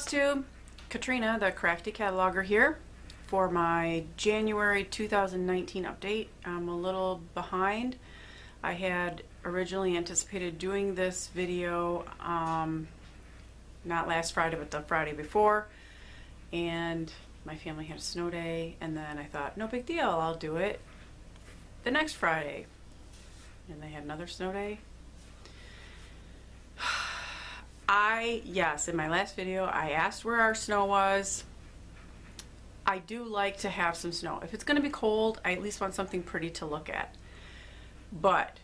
Flosstube, Katrina, the Crafty cataloger here for my January 2019 update. I'm a little behind. I had originally anticipated doing this video not last Friday but the Friday before, and my family had a snow day, and then I thought no big deal, I'll do it the next Friday, and they had another snow day. Yes, in my last video I asked where our snow was. I do like to have some snow. If it's going to be cold, I at least want something pretty to look at. But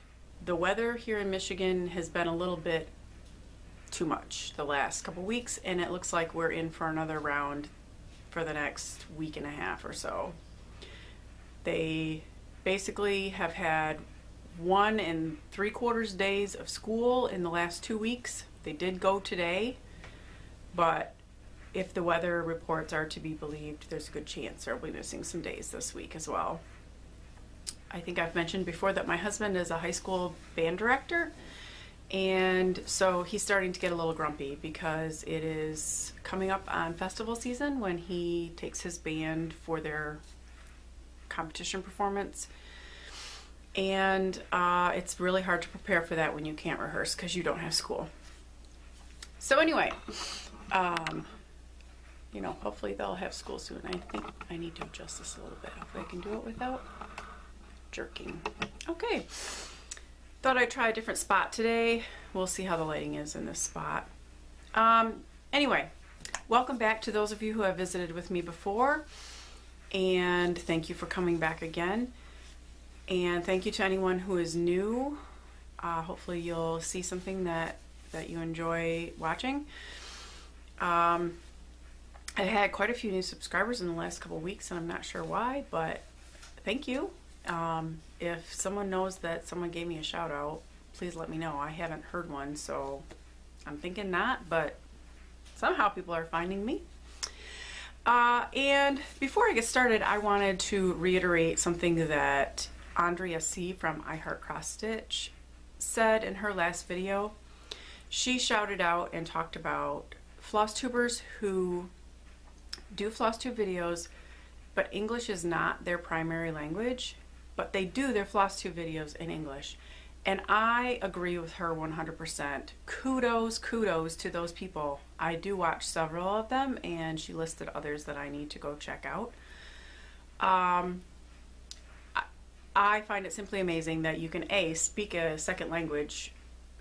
the weather here in Michigan has been a little bit too much the last couple weeks, and it looks like we're in for another round for the next week and a half or so. They basically have had 1 3/4 days of school in the last 2 weeks. They did go today, but if the weather reports are to be believed, there's a good chance they'll be missing some days this week as well. I think I've mentioned before that my husband is a high school band director, and so he's starting to get a little grumpy because it is coming up on festival season when he takes his band for their competition performance. And it's really hard to prepare for that when you can't rehearse because you don't have school. So anyway, you know, hopefully they'll have school soon. I think I need to adjust this a little bit. Hopefully I can do it without jerking. Okay, thought I'd try a different spot today. We'll see how the lighting is in this spot. Anyway, welcome back to those of you who have visited with me before, and thank you for coming back again. And thank you to anyone who is new. Hopefully you'll see something that you enjoy watching. I had quite a few new subscribers in the last couple weeks, and I'm not sure why, but thank you. If someone knows that someone gave me a shout out, please let me know. I haven't heard one, so I'm thinking not, but somehow people are finding me. And before I get started, I wanted to reiterate something that Andrea C. from I Heart Cross Stitch said in her last video. She shouted out and talked about Flosstubers who do Flosstube videos, but English is not their primary language, but they do their Flosstube videos in English. And I agree with her 100%. Kudos to those people. I do watch several of them, and she listed others that I need to go check out. I find it simply amazing that you can A, speak a second language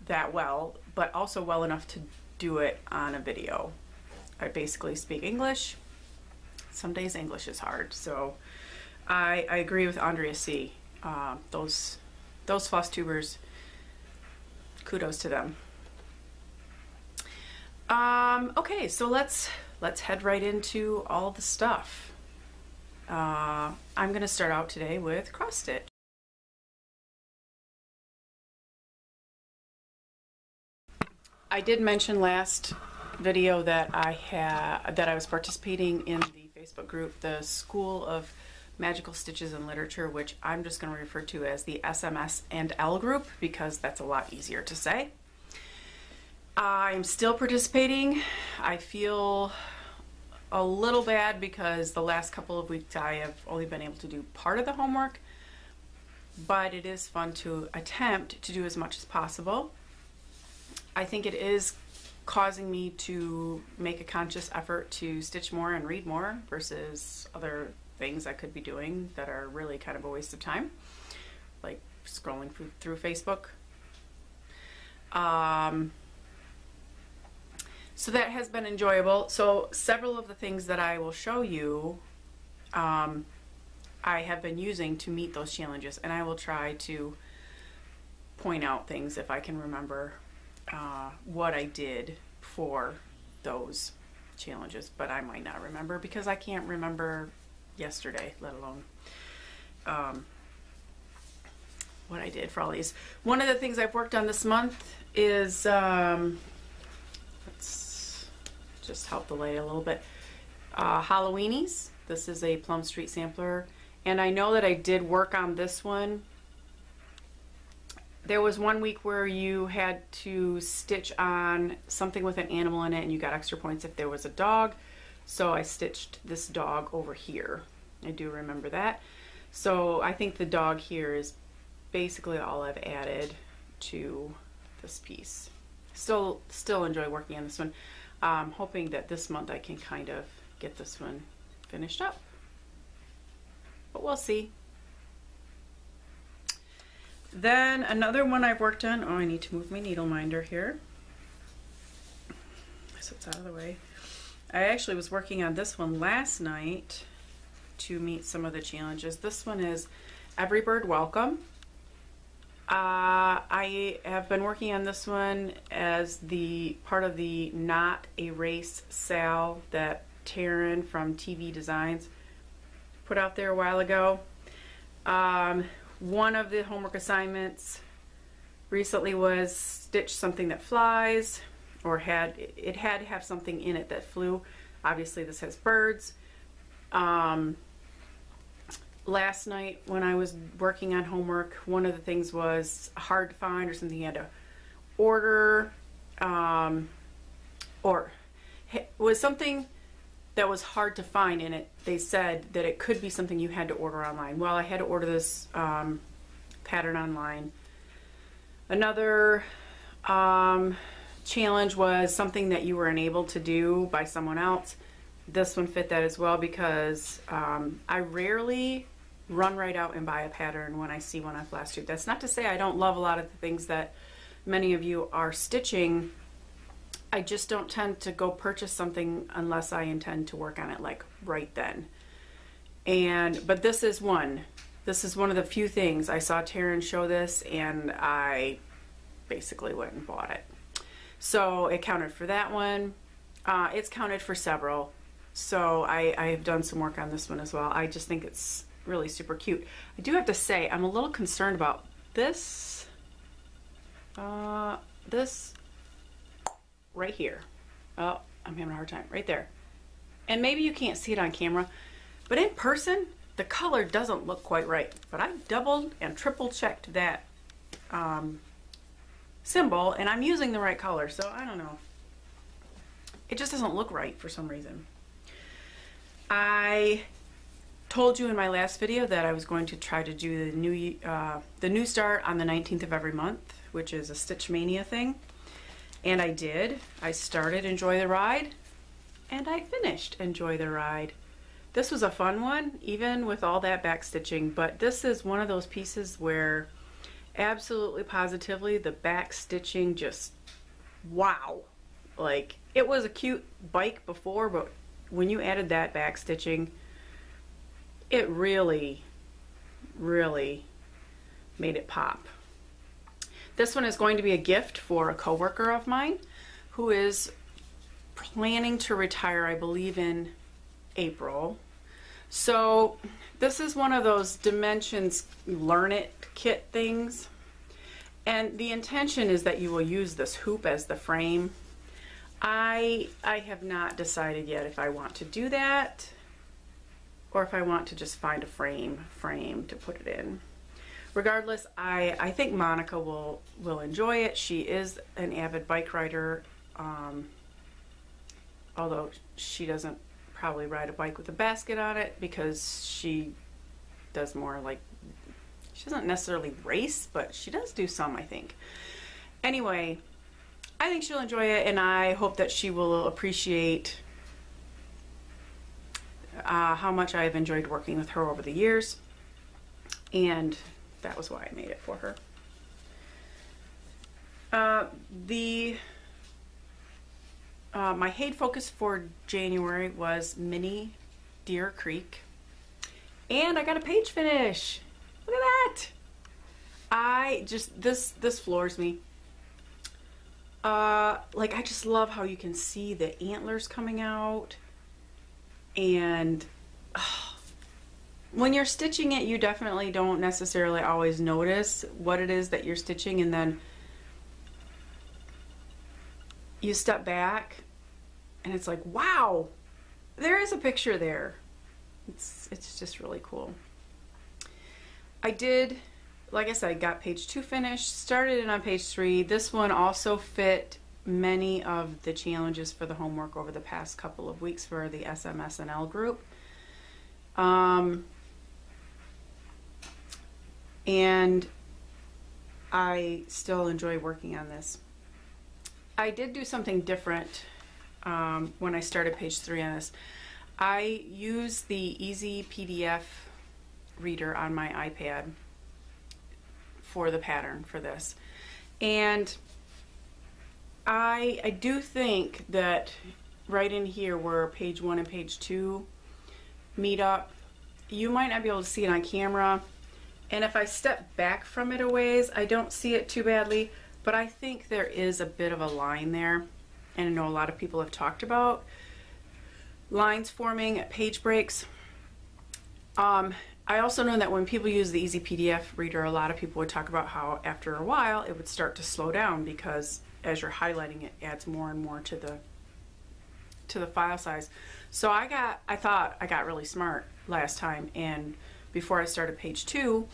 that well, but also well enough to do it on a video. I basically speak English. Some days English is hard, so I agree with Andrea C. Those Flosstubers, kudos to them. Okay, so let's head right into all the stuff. I'm going to start out today with cross stitch. I did mention last video that I was participating in the Facebook group, the School of Magical Stitches and Literature, which I'm just going to refer to as the SMS and L group because that's a lot easier to say. I'm still participating. I feel a little bad because the last couple of weeks I have only been able to do part of the homework, but it is fun to attempt to do as much as possible. I think it is causing me to make a conscious effort to stitch more and read more versus other things I could be doing that are really kind of a waste of time, like scrolling through Facebook. So that has been enjoyable. So several of the things that I will show you, I have been using to meet those challenges, and I will try to point out things if I can remember what I did for those challenges, but I might not remember because I can't remember yesterday, let alone what I did for all these. One of the things I've worked on this month is let's just help the light a little bit. Halloweenies. This is a Plum Street sampler, and I know that I did work on this one There was one week where you had to stitch on something with an animal in it and you got extra points if there was a dog. So I stitched this dog over here. I do remember that. So I think the dog here is basically all I've added to this piece. Still enjoy working on this one. Hoping that this month I can kind of get this one finished up. But we'll see. Then another one I've worked on, oh, I need to move my needle minder here so it's out of the way. I actually was working on this one last night to meet some of the challenges. This one is Every Bird Welcome. I have been working on this one as the part of the Not Erase Sal that Taryn from TV Designs put out there a while ago. One of the homework assignments recently was stitch something that flies, or had to have something in it that flew. Obviously this has birds. Last night when I was working on homework, one of the things was hard to find or something you had to order, or was something that was hard to find in it. They said that it could be something you had to order online. Well, I had to order this pattern online. Another challenge was something that you were unable to do by someone else. This one fit that as well because I rarely run right out and buy a pattern when I see one on Flosstube. That's not to say I don't love a lot of the things that many of you are stitching. I just don't tend to go purchase something unless I intend to work on it like right then. But this is one. This is one of the few things. I saw Taryn show this and I basically went and bought it. So it counted for that one. It's counted for several. So I have done some work on this one as well. I just think it's really super cute. I do have to say I'm a little concerned about this. This right here. Oh, I'm having a hard time. Right there. And maybe you can't see it on camera, but in person, the color doesn't look quite right. But I doubled and triple checked that symbol, and I'm using the right color, so I don't know. It just doesn't look right for some reason. I told you in my last video that I was going to try to do the new start on the 19th of every month, which is a Stitch Mania thing. And I did. I started Enjoy the Ride, and I finished Enjoy the Ride. This was a fun one, even with all that back stitching, but this is one of those pieces where absolutely positively the back stitching just, wow. Like, it was a cute bike before, but when you added that back stitching, it really, really made it pop. This one is going to be a gift for a coworker of mine who is planning to retire, I believe, in April. So this is one of those Dimensions Learn It kit things. And the intention is that you will use this hoop as the frame. I have not decided yet if I want to do that or if I want to just find a frame to put it in. Regardless, I think Monica will enjoy it. She is an avid bike rider, although she doesn't probably ride a bike with a basket on it because she does more like, she doesn't necessarily race, but she does do some, I think. Anyway, I think she'll enjoy it, and I hope that she will appreciate how much I've enjoyed working with her over the years, and that was why I made it for her. My Hade focus for January was Mini Deer Creek, and I got a page finish. Look at that! This floors me. Like, I just love how you can see the antlers coming out, and when you're stitching it, you definitely don't necessarily always notice what it is that you're stitching, and then you step back and it's like, wow, there is a picture there. It's just really cool. I did like I said, I got page 2 finished, started it on page 3. This one also fit many of the challenges for the homework over the past couple of weeks for the SMSNL group. And I still enjoy working on this. I did do something different when I started page 3 on this. I use the Easy PDF reader on my iPad for the pattern for this. And I do think that right in here where page 1 and page 2 meet up, you might not be able to see it on camera. And if I step back from it a ways, I don't see it too badly, but I think there is a bit of a line there. And I know a lot of people have talked about lines forming at page breaks. I also know that when people use the Easy PDF reader, a lot of people would talk about how after a while it would start to slow down because as you're highlighting it adds more and more to the file size. So I thought I got really smart last time, and before I started page 2,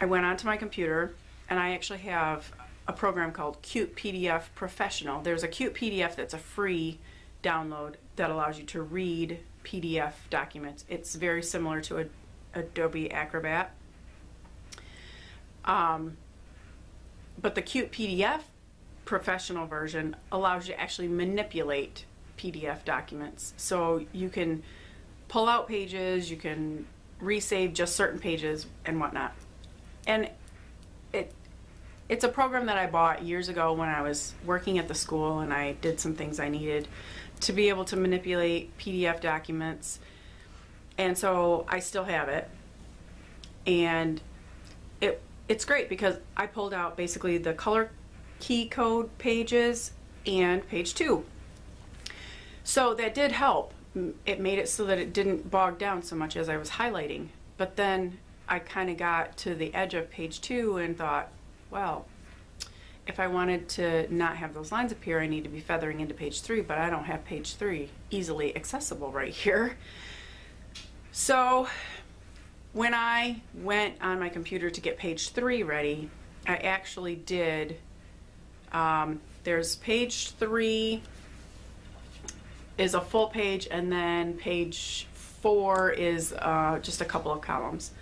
I went onto my computer and I actually have a program called Cute PDF Professional. There's a Cute PDF that's a free download that allows you to read PDF documents. It's very similar to Adobe Acrobat. But the Cute PDF Professional version allows you to actually manipulate PDF documents. So you can pull out pages, you can resave just certain pages and whatnot. And it's a program that I bought years ago when I was working at the school and I did some things I needed to be able to manipulate PDF documents. And so I still have it. And it's great because I pulled out basically the color key code pages and page 2. So that did help. It made it so that it didn't bog down so much as I was highlighting. But then I kind of got to the edge of page 2 and thought, well, if I wanted to not have those lines appear, I need to be feathering into page 3, but I don't have page 3 easily accessible right here. So when I went on my computer to get page 3 ready, I actually did, there's page 3 is a full page, and then page 4 is just a couple of columns.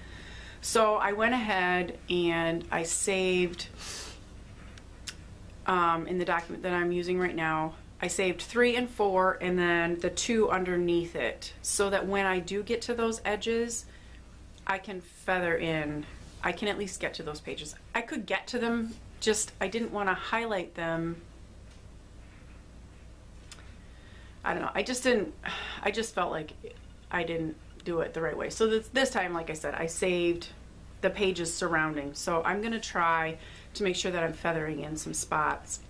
So I went ahead and I saved, in the document that I'm using right now, I saved 3 and 4 and then the 2 underneath it, so that when I do get to those edges, I can feather in, I can at least get to those pages. I could get to them, just I didn't want to highlight them. I don't know, I just felt like I didn't do it the right way. So this time, like I said, I saved the pages surrounding. So I'm going to try to make sure that I'm feathering in some spots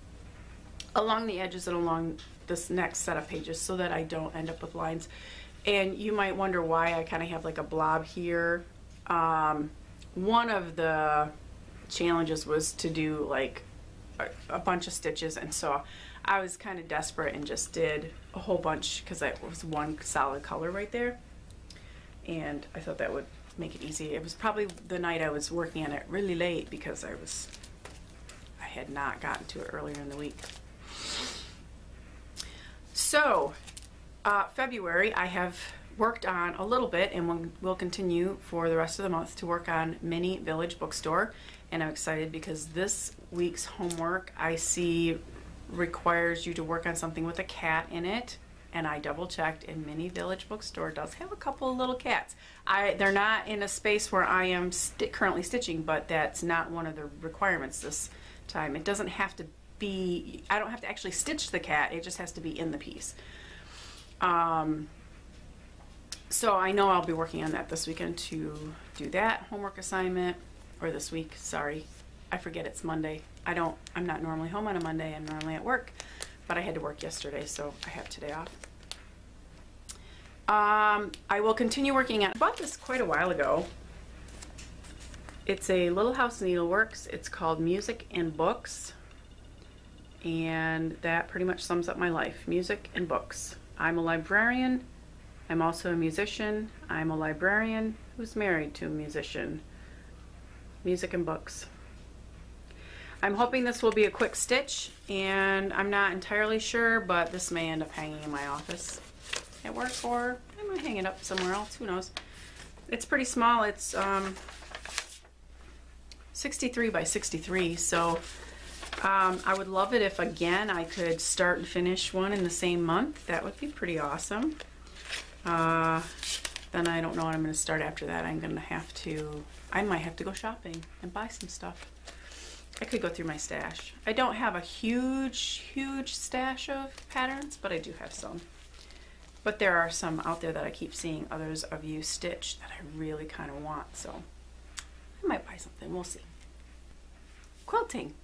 along the edges and along this next set of pages so that I don't end up with lines. And you might wonder why I kind of have like a blob here. One of the challenges was to do like a bunch of stitches, and so I was kind of desperate and just did a whole bunch because it was one solid color right there, and I thought that would make it easy. It was probably the night I was working on it really late because I had not gotten to it earlier in the week. So February I have worked on a little bit, and we'll continue for the rest of the month to work on Mini Village Bookstore, and I'm excited because this week's homework I see requires you to work on something with a cat in it, and I double checked, and Mini Village Bookstore does have a couple of little cats. They're not in a space where I am currently stitching, but that's not one of the requirements this time. It doesn't have to be, I don't have to actually stitch the cat, it just has to be in the piece. So I know I'll be working on that this weekend to do that homework assignment, or this week, sorry. I forget it's Monday. I'm not normally home on a Monday, I'm normally at work, but I had to work yesterday, so I have today off. I will continue working on, I bought this quite a while ago. It's a Little House Needleworks. It's called Music and Books, and that pretty much sums up my life, music and books. I'm a librarian. I'm also a musician. I'm a librarian who's married to a musician. music and books. I'm hoping this will be a quick stitch, and I'm not entirely sure, but this may end up hanging in my office at work, or I might hang it up somewhere else, who knows. It's pretty small. It's 63 by 63, so I would love it if, again, I could start and finish one in the same month. That would be pretty awesome. Then I don't know what I'm going to start after that. I might have to go shopping and buy some stuff. I could go through my stash. I don't have a huge stash of patterns, but I do have some. But there are some out there that I keep seeing others of you stitch that I really kind of want, so I might buy something. We'll see. Quilting.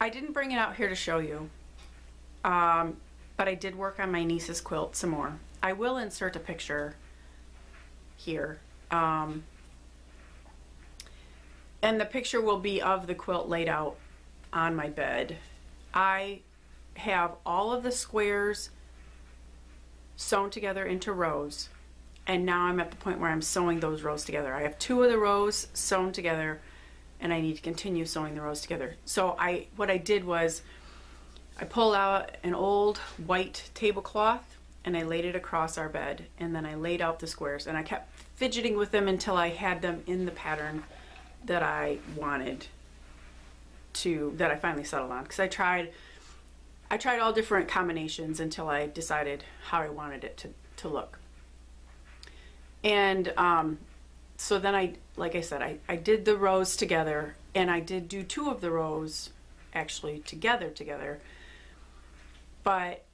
I didn't bring it out here to show you, but I did work on my niece's quilt some more. I will insert a picture here, and the picture will be of the quilt laid out on my bed. I have all of the squares sewn together into rows, and now I'm at the point where I'm sewing those rows together. I have 2 of the rows sewn together, and I need to continue sewing the rows together. So what I did was I pulled out an old white tablecloth and I laid it across our bed, and then I laid out the squares, and I kept fidgeting with them until I had them in the pattern that I wanted to, that I finally settled on, because I tried all different combinations until I decided how I wanted it to look. And so then like I said, I did the rows together, and I did do 2 of the rows actually together, but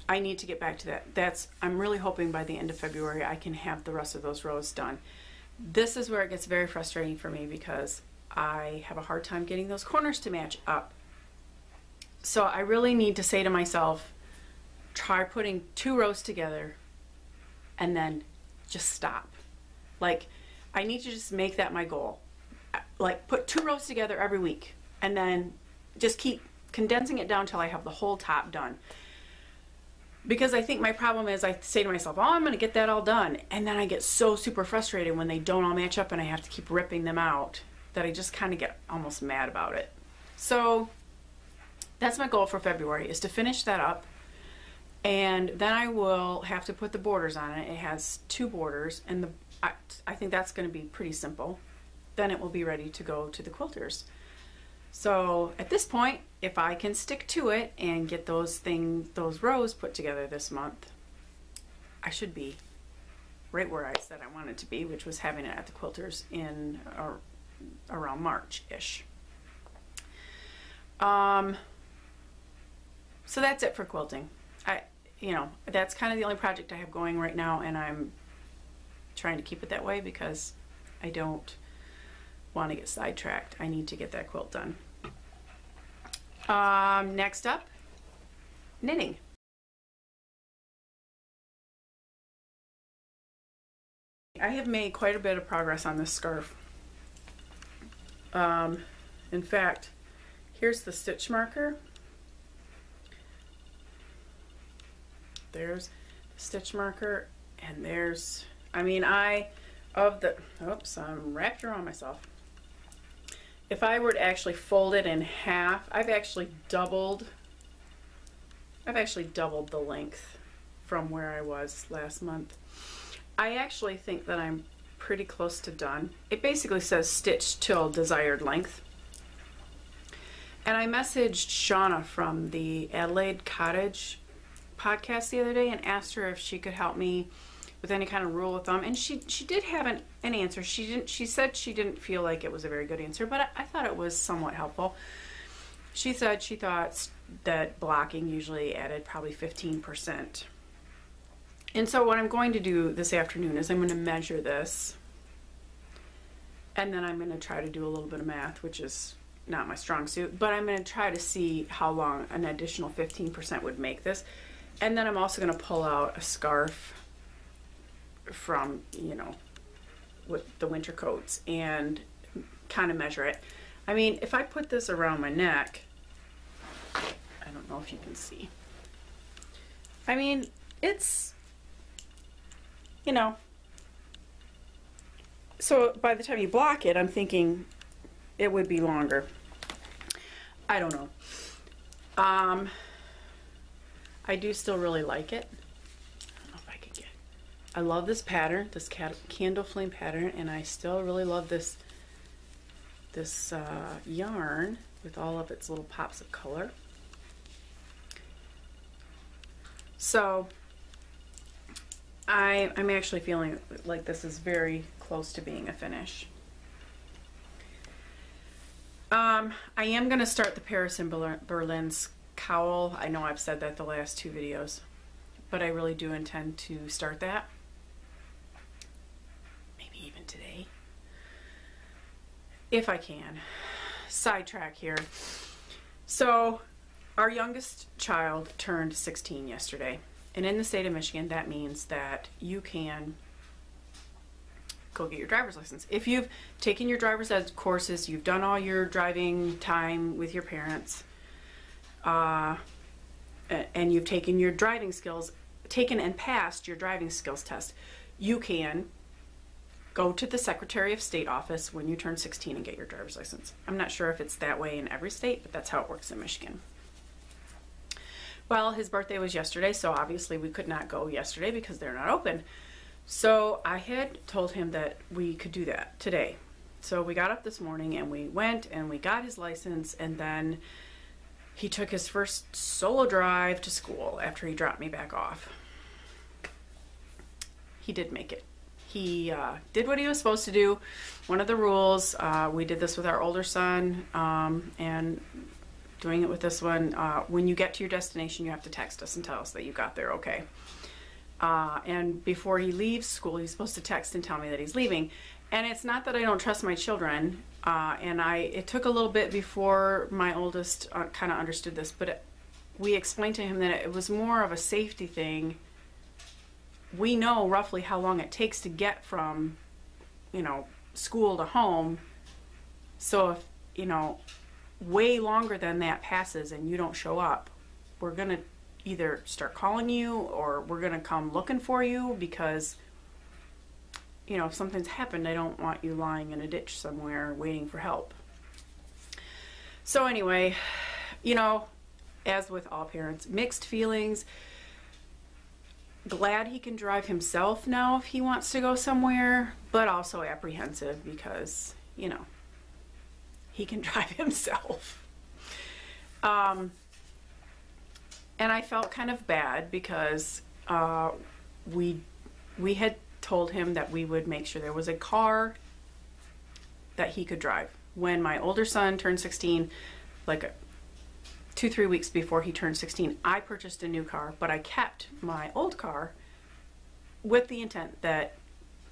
I need to get back to that. I'm really hoping by the end of February I can have the rest of those rows done. This is where it gets very frustrating for me, because I have a hard time getting those corners to match up. So I really need to say to myself, try putting 2 rows together and then just stop. Like, I need to just make that my goal. Like, put 2 rows together every week, and then just keep condensing it down till I have the whole top done. Because I think my problem is I say to myself, oh, I'm going to get that all done, and then I get so super frustrated when they don't all match up and I have to keep ripping them out that I just kind of get almost mad about it. So that's my goal for February, is to finish that up, and then I will have to put the borders on it. It has 2 borders, and I think that's going to be pretty simple. Then it will be ready to go to the quilters. So at this point, if I can stick to it and get those rows put together this month, I should be right where I said I wanted to be, which was having it at the quilters in around March-ish. So that's it for quilting. That's kind of the only project I have going right now, and I'm trying to keep it that way because I don't want to get sidetracked. I need to get that quilt done. Next up, knitting. I have made quite a bit of progress on this scarf. In fact, here's the stitch marker. There's the stitch marker, and there's, oops, I'm wrapped around myself. If I were to actually fold it in half, I've actually doubled the length from where I was last month. I actually think that I'm pretty close to done. It basically says stitch till desired length. And I messaged Shauna from the Adelaide Cottage podcast the other day and asked her if she could help me with any kind of rule of thumb, and she did have an answer. She said she didn't feel like it was a very good answer, but I thought it was somewhat helpful. She said she thought that blocking usually added probably 15%. And so what I'm going to do this afternoon is I'm going to measure this, and then I'm going to try to do a little bit of math, which is not my strong suit, but I'm going to try to see how long an additional 15% would make this. And then I'm also going to pull out a scarf from, with the winter coats and kind of measure it. I mean, if I put this around my neck, I don't know if you can see. I mean, it's, you know, so by the time you block it, I'm thinking it would be longer. I don't know. I do still really like it. I don't know if I can get, I love this pattern, this candle flame pattern, and I still really love this yarn with all of its little pops of color. So I'm actually feeling like this is very close to being a finish. I am going to start the Paris and Berlin's cowl. I know I've said that the last 2 videos, but I really do intend to start that. Maybe even today, if I can. Sidetrack here. So our youngest child turned 16 yesterday, and in the state of Michigan that means that you can go get your driver's license. If you've taken your driver's ed courses, you've done all your driving time with your parents, and you've taken your driving skills, taken and passed your driving skills test, you can go to the Secretary of State office when you turn 16 and get your driver's license. I'm not sure if it's that way in every state, but that's how it works in Michigan. Well, his birthday was yesterday, so obviously we could not go yesterday because they're not open. So I had told him that we could do that today. So we got up this morning and we went and we got his license, and then he took his first solo drive to school after he dropped me back off. He did make it. He did what he was supposed to do. One of the rules, we did this with our older son, and doing it with this one, when you get to your destination, you have to text us and tell us that you got there okay. And before he leaves school, he's supposed to text and tell me that he's leaving. And it's not that I don't trust my children, and it took a little bit before my oldest kind of understood this, but we explained to him that it was more of a safety thing. We know roughly how long it takes to get from, you know, school to home. So if, you know, way longer than that passes and you don't show up, we're gonna either start calling you or we're gonna come looking for you, because, you know, if something's happened, I don't want you lying in a ditch somewhere waiting for help. So anyway, you know, as with all parents, mixed feelings. Glad he can drive himself now if he wants to go somewhere, but also apprehensive because, you know, he can drive himself. And I felt kind of bad because we had told him that we would make sure there was a car that he could drive. When my older son turned 16, like 2-3 weeks before he turned 16, I purchased a new car, but I kept my old car with the intent that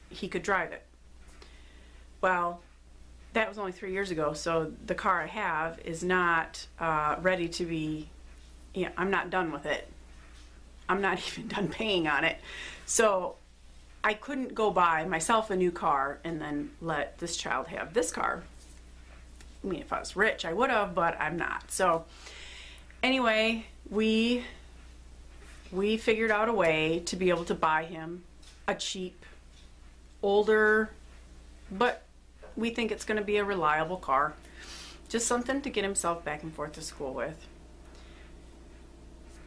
he could drive it. Well, that was only 3 years ago, so the car I have is not ready to be, you know, I'm not done with it. I'm not even done paying on it. So I couldn't go buy myself a new car and then let this child have this car. I mean, if I was rich, I would have, but I'm not. So anyway, we figured out a way to be able to buy him a cheap, older, but we think it's going to be a reliable car. Just something to get himself back and forth to school with.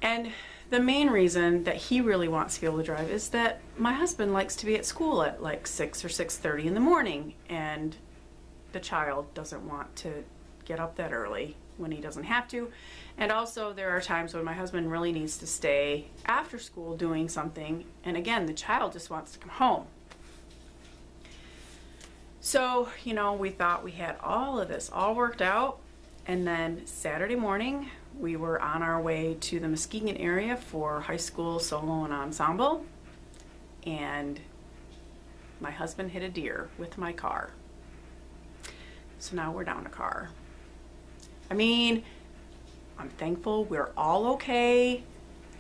And the main reason that he really wants to be able to drive is that my husband likes to be at school at like 6 or 6:30 in the morning, and the child doesn't want to get up that early when he doesn't have to. And also there are times when my husband really needs to stay after school doing something, and again, the child just wants to come home. So, you know, we thought we had all of this all worked out, and then Saturday morning we were on our way to the Muskegon area for high school solo and ensemble, and my husband hit a deer with my car. So now we're down a car. I mean, I'm thankful we're all okay.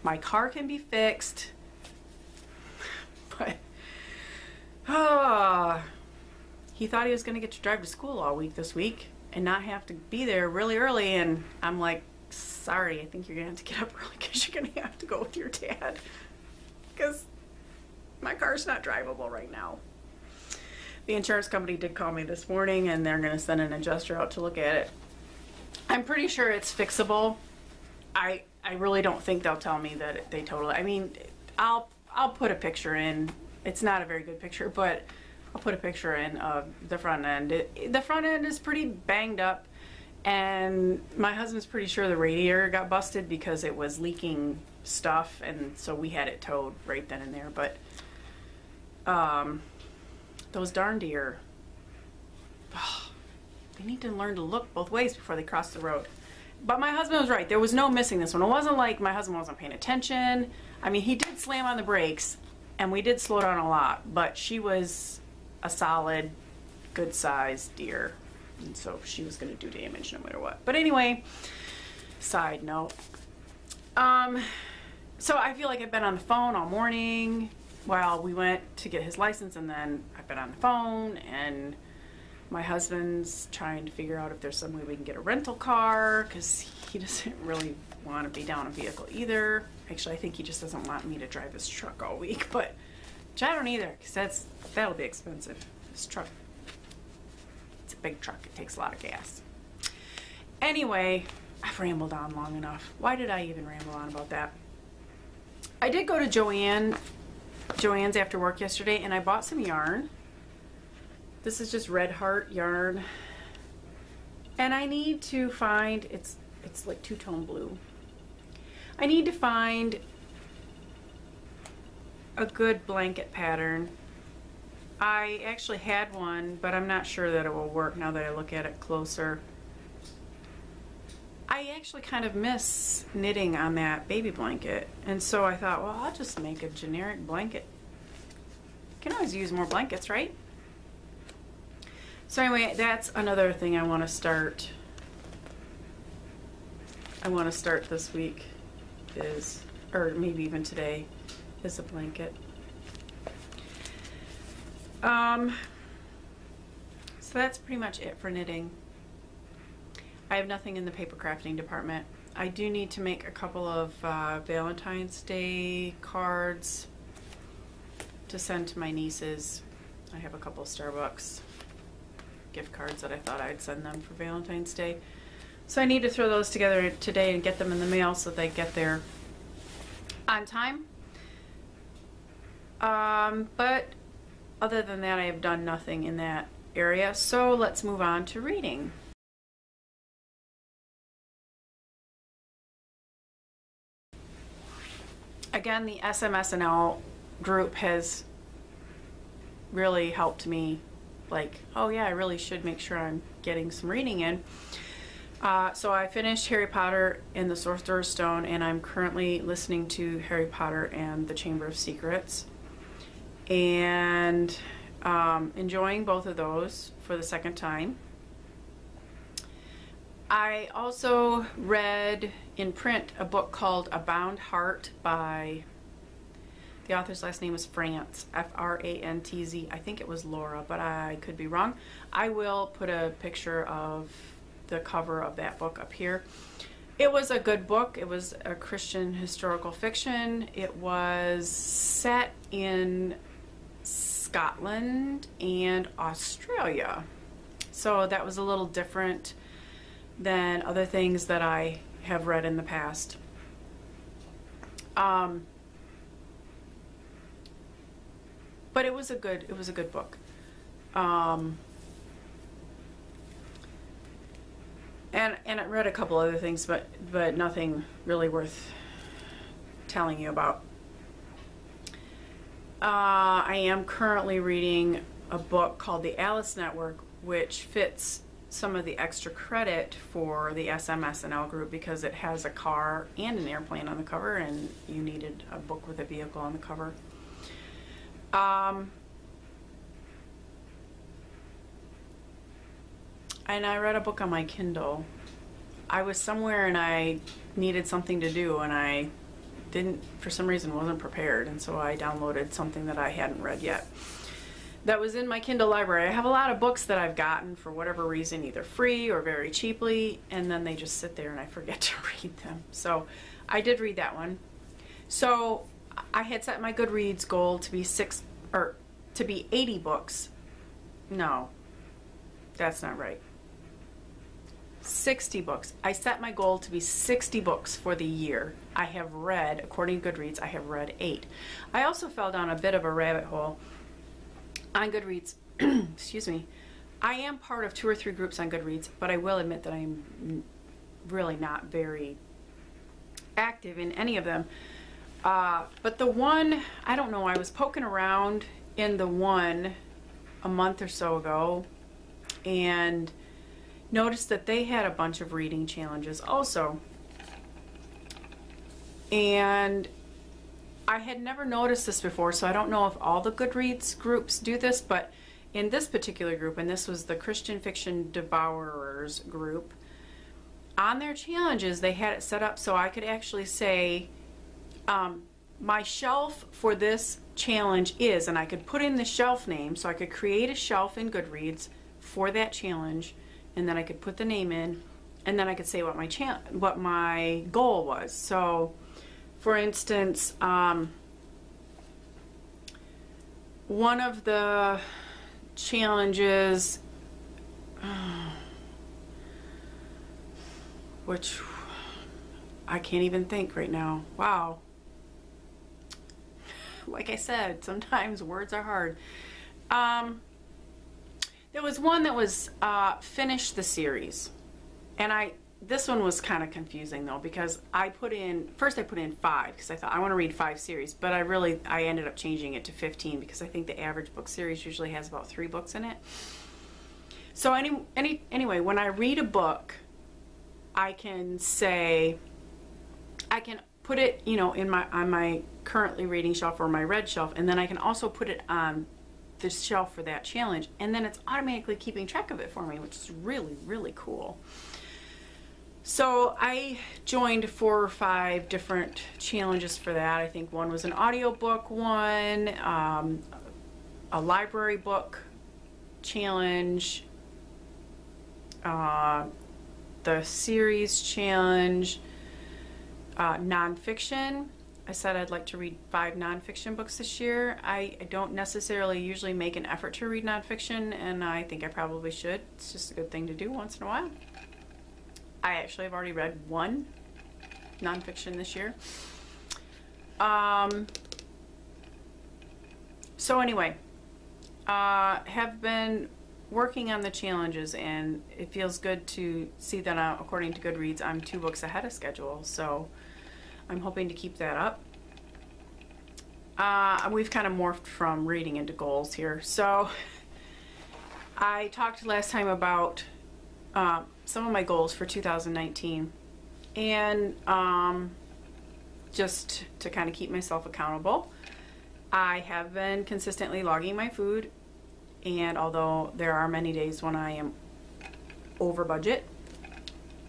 My car can be fixed. But, he thought he was going to get to drive to school all week this week and not have to be there really early, and I'm like, sorry, I think you're gonna have to get up early because you're gonna have to go with your dad because my car's not drivable right now. The insurance company did call me this morning and they're gonna send an adjuster out to look at it. I'm pretty sure it's fixable. I really don't think they'll tell me that they totally, I mean, I'll put a picture in. It's not a very good picture, but I'll put a picture in of the front end. The front end is pretty banged up, and my husband's pretty sure the radiator got busted because it was leaking stuff, and so we had it towed right then and there. But those darn deer, they need to learn to look both ways before they cross the road. But my husband was right. There was no missing this one. It wasn't like my husband wasn't paying attention. I mean, he did slam on the brakes, and we did slow down a lot, but she was a solid, good-sized deer, and so she was going to do damage no matter what. But anyway, side note. So I feel like I've been on the phone all morning while we went to get his license, and then I've been on the phone, and my husband's trying to figure out if there's some way we can get a rental car, because he doesn't really want to be down a vehicle either. Actually, I think he just doesn't want me to drive his truck all week, but which I don't either, because that'll be expensive. This truck, it's a big truck. It takes a lot of gas. Anyway, I've rambled on long enough. Why did I even ramble on about that? I did go to Joann's after work yesterday, and I bought some yarn. This is just Red Heart yarn, and I need to find, it's like two-tone blue. I need to find a good blanket pattern. I actually had one, but I'm not sure that it will work now that I look at it closer. I actually kind of miss knitting on that baby blanket, and so I thought, well, I'll just make a generic blanket. You can always use more blankets, right? So anyway, that's another thing I want to start. I want to start this week is, or maybe even today, is a blanket. So that's pretty much it for knitting. I have nothing in the paper crafting department. I do need to make a couple of Valentine's Day cards to send to my nieces. I have a couple of Starbucks gift cards that I thought I'd send them for Valentine's Day. So I need to throw those together today and get them in the mail so they get there on time. But other than that, I have done nothing in that area. So let's move on to reading. Again, the SMSNL group has really helped me, like, oh yeah, I really should make sure I'm getting some reading in. So I finished Harry Potter and the Sorcerer's Stone, and I'm currently listening to Harry Potter and the Chamber of Secrets, and enjoying both of those for the second time. I also read in print a book called A Bound Heart by, the author's last name is France, F-R-A-N-T-Z. I think it was Laura, but I could be wrong. I will put a picture of the cover of that book up here. It was a good book. It was a Christian historical fiction. It was set in Scotland and Australia. So that was a little different than other things that I have read in the past. But it was a good book. And I read a couple other things, but nothing really worth telling you about. I am currently reading a book called The Alice Network, which fits some of the extra credit for the SMSNL group because it has a car and an airplane on the cover, and you needed a book with a vehicle on the cover. And I read a book on my Kindle. I was somewhere and I needed something to do, and I didn't, for some reason, wasn't prepared, and so I downloaded something that I hadn't read yet. that was in my Kindle library. I have a lot of books that I've gotten for whatever reason, either free or very cheaply, and then they just sit there and I forget to read them. So I did read that one. So I had set my Goodreads goal to be 80 books. No, that's not right. 60 books. I set my goal to be 60 books for the year. I have read, according to Goodreads, I have read 8. I also fell down a bit of a rabbit hole on Goodreads. Excuse me. I am part of 2 or 3 groups on Goodreads, but I will admit that I'm really not very active in any of them. But the one, I don't know, I was poking around in the one a month or so ago and noticed that they had a bunch of reading challenges also. And I had never noticed this before, so I don't know if all the Goodreads groups do this, but in this particular group, and this was the Christian Fiction Devourers group, on their challenges they had it set up so I could actually say my shelf for this challenge is, and I could put in the shelf name, so I could create a shelf in Goodreads for that challenge, and then I could put the name in, and then I could say what my goal was. So for instance, one of the challenges, which I can't even think right now. Wow. Like I said, sometimes words are hard. There was one that was finish the series, and this one was kind of confusing though, because first I put in 5 because I thought I want to read 5 series, but I ended up changing it to 15 because I think the average book series usually has about 3 books in it. So anyway, when I read a book, I can put it, you know, on my currently reading shelf or my read shelf, and then I can also put it on the shelf for that challenge, and then it's automatically keeping track of it for me, which is really, really cool. So I joined 4 or 5 different challenges for that. I think one was an audiobook one, a library book challenge, the series challenge, nonfiction. I said I'd like to read 5 nonfiction books this year. I don't necessarily usually make an effort to read nonfiction, and I think I probably should. It's just a good thing to do once in a while. I actually have already read 1 nonfiction this year. So anyway, have been working on the challenges, and it feels good to see that according to Goodreads, I'm 2 books ahead of schedule. So I'm hoping to keep that up. We've kind of morphed from reading into goals here. So I talked last time about some of my goals for 2019, and just to kind of keep myself accountable, I have been consistently logging my food, and although there are many days when I am over budget,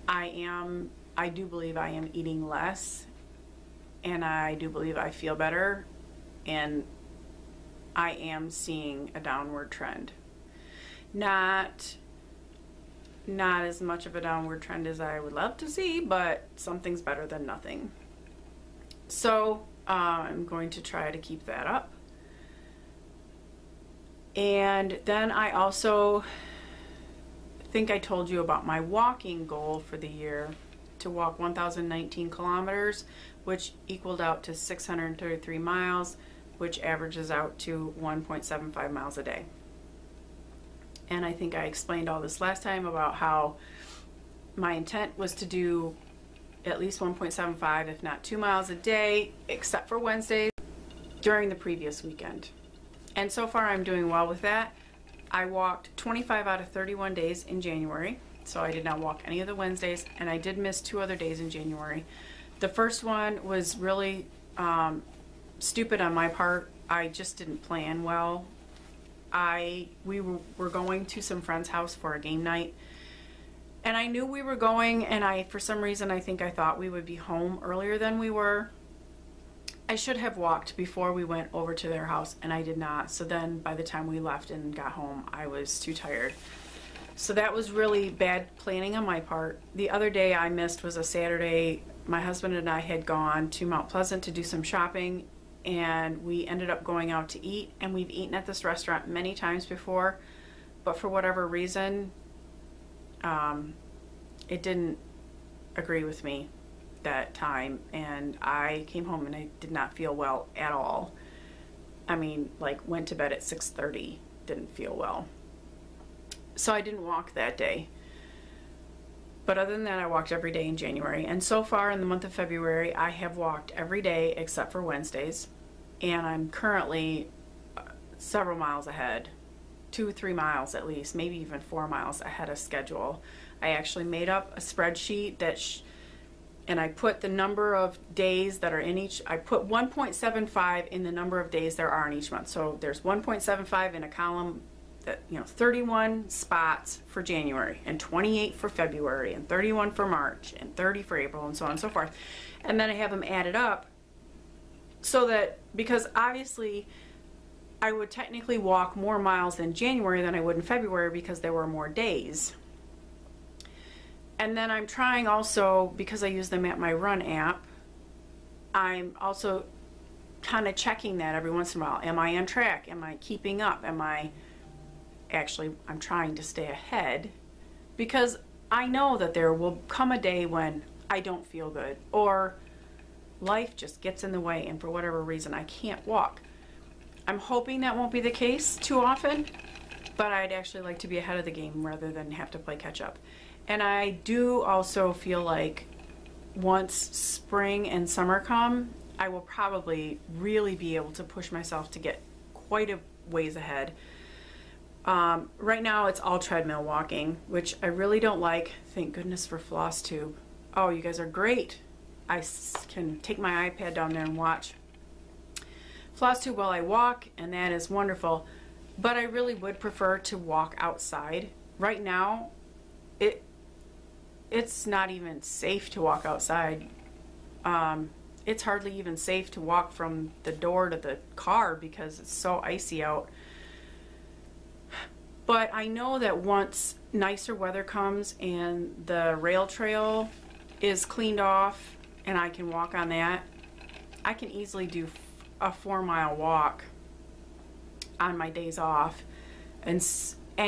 I do believe I am eating less, and I do believe I feel better, and I am seeing a downward trend. Not as much of a downward trend as I would love to see, but something's better than nothing. So I'm going to try to keep that up. And then I also think I told you about my walking goal for the year, to walk 1,019 kilometers, which equaled out to 633 miles, which averages out to 1.75 miles a day. And I think I explained all this last time about how my intent was to do at least 1.75, if not 2 miles a day, except for Wednesdays during the previous weekend. And so far I'm doing well with that. I walked 25 out of 31 days in January, so I did not walk any of the Wednesdays, and I did miss 2 other days in January. The first one was really stupid on my part. I just didn't plan well. We were going to some friend's house for a game night, and I knew we were going, and for some reason I think I thought we would be home earlier than we were, I should have walked before we went over to their house, and I did not. So then by the time we left and got home, I was too tired. So that was really bad planning on my part. The other day I missed was a Saturday. My husband and I had gone to Mount Pleasant to do some shopping, and we ended up going out to eat, and we've eaten at this restaurant many times before, but for whatever reason, it didn't agree with me that time, and I came home and I did not feel well at all. I mean, like, went to bed at 6:30, didn't feel well. So I didn't walk that day. But other than that, I walked every day in January. And so far in the month of February, I have walked every day except for Wednesdays. And I'm currently several miles ahead, 2-3 miles at least, maybe even 4 miles ahead of schedule. I actually made up a spreadsheet that and I put the number of days that are in each, I put 1.75 in the number of days there are in each month. So there's 1.75 in a column that, 31 spots for January, and 28 for February, and 31 for March, and 30 for April, and so on and so forth. And then I have them added up so that, because obviously I would technically walk more miles in January than I would in February because there were more days. And then I'm trying also, because I use them at my Run app, I'm also kind of checking that every once in a while. Am I on track? Am I keeping up? I'm trying to stay ahead, because I know that there will come a day when I don't feel good, or life just gets in the way and for whatever reason I can't walk. I'm hoping that won't be the case too often, but I'd actually like to be ahead of the game rather than have to play catch up. And I do also feel like once spring and summer come, I will probably really be able to push myself to get quite a ways ahead. Right now it's all treadmill walking, which I really don't like. Thank goodness for Flosstube. Oh, you guys are great. I can take my iPad down there and watch Flosstube while I walk, and that is wonderful. But I really would prefer to walk outside. Right now, it's not even safe to walk outside. It's hardly even safe to walk from the door to the car because it's so icy out. But I know that once nicer weather comes and the rail trail is cleaned off and I can walk on that, I can easily do a 4-mile walk on my days off. And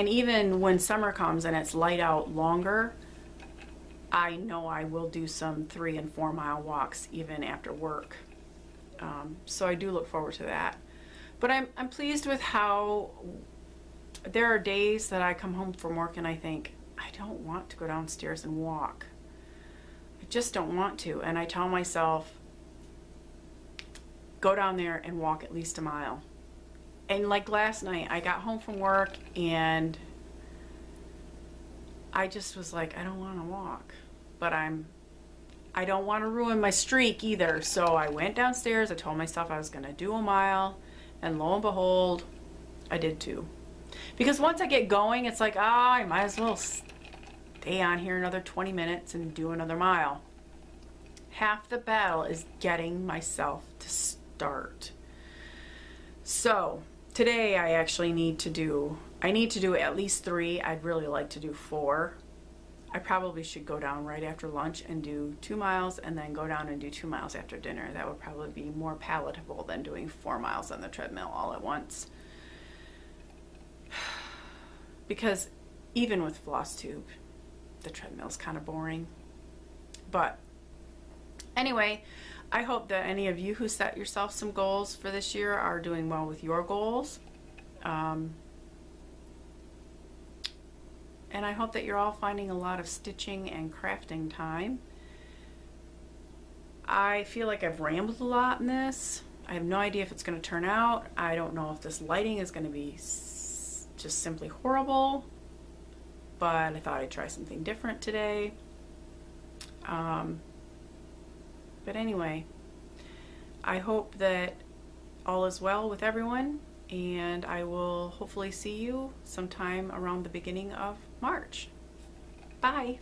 even when summer comes and it's light out longer, I know I will do some 3- and 4-mile walks even after work. So I do look forward to that. But I'm pleased with how there are days that I come home from work and I think, I don't want to go downstairs and walk. I just don't want to. And I tell myself, go down there and walk at least a mile. And like last night, I got home from work and I just was like, I don't want to walk. But I don't want to ruin my streak either. So I went downstairs, I told myself I was going to do a mile, and lo and behold, I did 2. Because once I get going, it's like, I might as well stay on here another 20 minutes and do another mile. Half the battle is getting myself to start. So today I actually need to do at least 3. I'd really like to do 4. I probably should go down right after lunch and do 2 miles and then go down and do 2 miles after dinner. That would probably be more palatable than doing 4 miles on the treadmill all at once. Because even with Flosstube, the treadmill's kind of boring. But anyway, I hope that any of you who set yourself some goals for this year are doing well with your goals. And I hope that you're all finding a lot of stitching and crafting time. I feel like I've rambled a lot in this. I have no idea if it's going to turn out. I don't know if this lighting is going to be just simply horrible, but I thought I'd try something different today. But anyway, I hope that all is well with everyone, and I will hopefully see you sometime around the beginning of March. Bye!